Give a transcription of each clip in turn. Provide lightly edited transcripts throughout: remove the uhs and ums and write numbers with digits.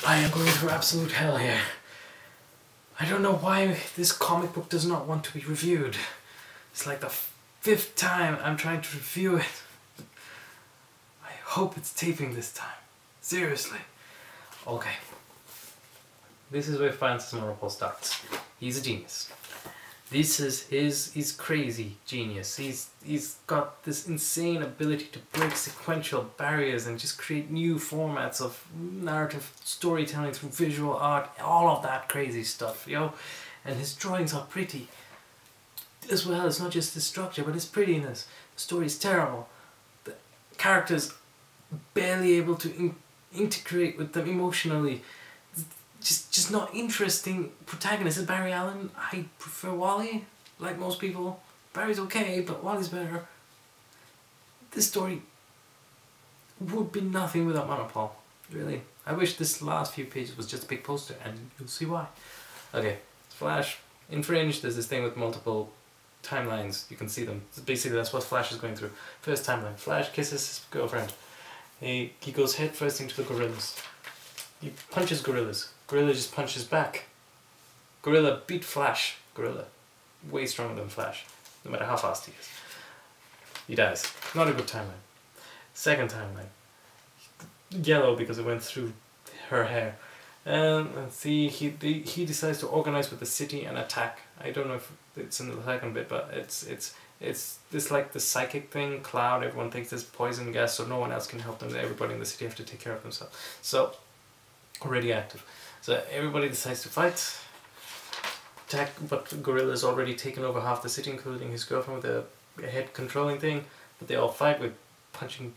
I am going through absolute hell here. I don't know why this comic book does not want to be reviewed. It's like the 5th time I'm trying to review it. I hope it's taping this time. Seriously. Okay. This is where Francis Manapul starts. He's a genius. This is he's crazy genius. He's got this insane ability to break sequential barriers and just create new formats of narrative storytelling through visual art, all of that crazy stuff, you know? And his drawings are pretty as well. It's not just the structure, but his prettiness. The story is terrible. The characters barely able to integrate with them emotionally. Just not interesting protagonist. Is Barry Allen? I prefer Wally, like most people. Barry's okay, but Wally's better. This story would be nothing without Manapul. Really. I wish this last few pages was just a big poster, and you'll see why. Okay, Flash. In Fringe, there's this thing with multiple timelines. You can see them. Basically, that's what Flash is going through. First timeline. Flash kisses his girlfriend. He goes head first into the gorillas. He punches gorillas. Gorilla just punches back. Gorilla beat Flash. Gorilla. Way stronger than Flash. No matter how fast he is. He dies. Not a good timeline. Second timeline. Yellow because it went through her hair. And let's see, he decides to organize with the city and attack. I don't know if it's in the second bit, but it's this like the psychic thing, cloud, everyone thinks there's poison gas, so no one else can help them. Everybody in the city have to take care of themselves. So, already active. So everybody decides to fight, attack, but Gorilla's already taken over half the city, including his girlfriend with a head controlling thing. But they all fight with punching,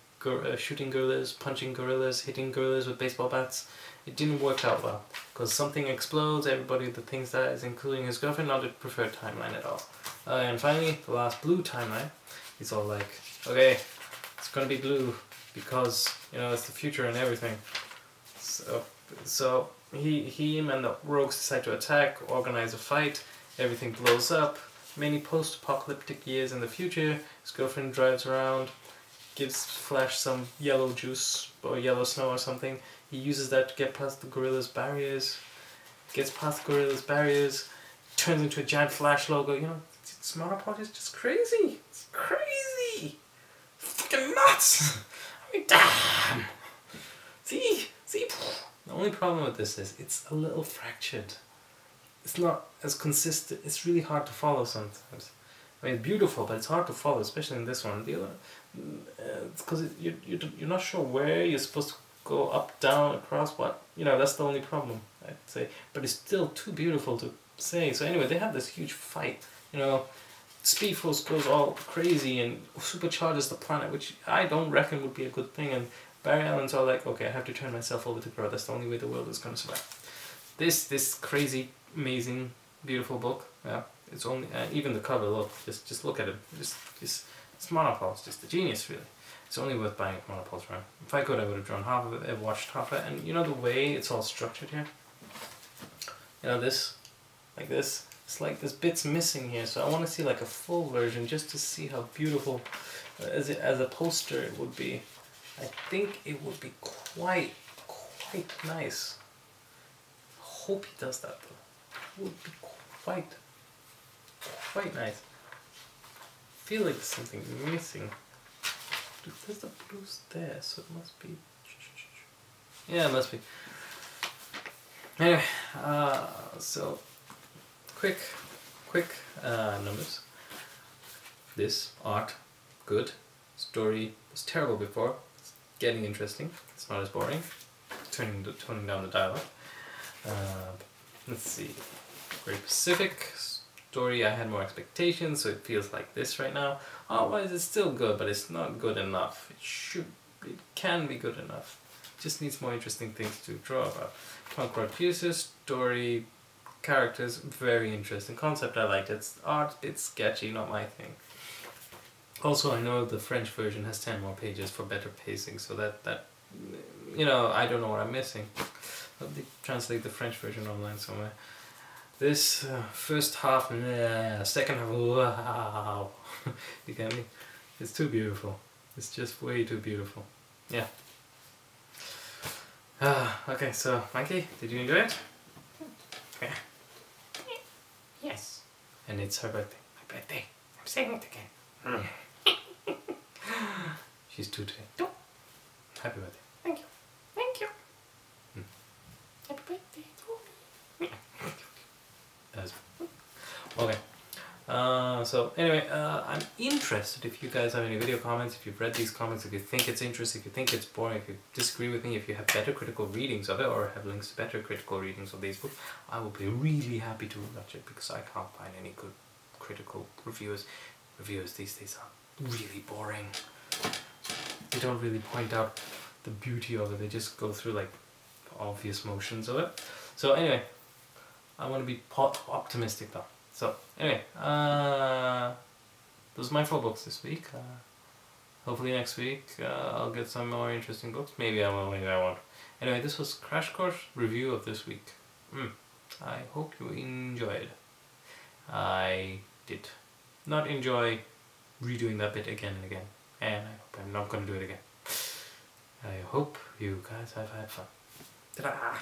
shooting gorillas, punching gorillas, hitting gorillas with baseball bats. It didn't work out well, because something explodes, everybody that thinks that is, including his girlfriend, not a preferred timeline at all. And finally, the last blue timeline, he's all like, okay, it's gonna be blue, because, you know, it's the future and everything. So him and the rogues decide to attack, organize a fight, everything blows up. Many post-apocalyptic years in the future, his girlfriend drives around, gives Flash some yellow juice or yellow snow or something. He uses that to get past the gorilla's barriers, gets past the gorilla's barriers, turns into a giant Flash logo. You know, Manapul is just crazy. It's crazy. Fucking nuts. I mean, damn. See? The only problem with this is it's a little fractured. It's not as consistent. It's really hard to follow sometimes. I mean, it's beautiful, but it's hard to follow, especially in this one. The other, it's because you're not sure where you're supposed to go, up, down, across, what. You know, that's the only problem, I'd say. But it's still too beautiful to say. So anyway, they have this huge fight. You know, Speed Force goes all crazy and supercharges the planet, which I don't reckon would be a good thing. And Barry Allen's all like, okay, I have to turn myself over to grow. That's the only way the world is going to survive. This crazy, amazing, beautiful book. Yeah, it's only even the cover. Look, just look at it. Just it's Manapul. It's just a genius, really. It's only worth buying at Manapul's run. If I could, I would have drawn half of it. I've watched half of it, and you know the way it's all structured here. You know this, like this. It's like there's bits missing here, so I want to see like a full version just to see how beautiful, as a poster, it would be. I think it would be quite nice. I hope he does that though. It would be quite nice. I feel like there's something missing. Dude, there's the blues there, so it must be. Yeah, it must be. Anyway, so quick numbers. This art, good. Story was terrible before. It's getting interesting. It's not as boring. Toning down the dialogue. Let's see. Very specific. Story, I had more expectations, so it feels like this right now. Otherwise, it's still good, but it's not good enough. It can be good enough. It just needs more interesting things to draw about. Concord Fuses, story, characters, very interesting. Concept, I liked it. It's art, it's sketchy, not my thing. Also, I know the French version has 10 more pages for better pacing, so that you know, I don't know what I'm missing. I'll translate the French version online somewhere. This first half, second half, wow. You get me? It's too beautiful. It's just way too beautiful. Yeah. Okay, so Monkey, did you enjoy it? Yeah. Yes. And it's her birthday. My birthday. I'm saying it again. She's 2 today. 2. Happy birthday. Thank you. Thank you. Happy birthday to me. That's okay. So anyway, I'm interested if you guys have any video comments, if you've read these comics, if you think it's interesting, if you think it's boring, if you disagree with me, if you have better critical readings of it or have links to better critical readings of these books, I will be really happy to watch it because I can't find any good critical reviews. Reviews these days are really boring. They don't really point out the beauty of it, they just go through like obvious motions of it. So anyway, I want to be optimistic though. So anyway, those are my 4 books this week. Hopefully next week I'll get some more interesting books. Maybe I will, maybe I won't. Anyway, this was Crash Course review of this week. I hope you enjoyed. I did not enjoy redoing that bit again and again, and I hope I'm not going to do it again. I hope you guys have had fun. Ta-da!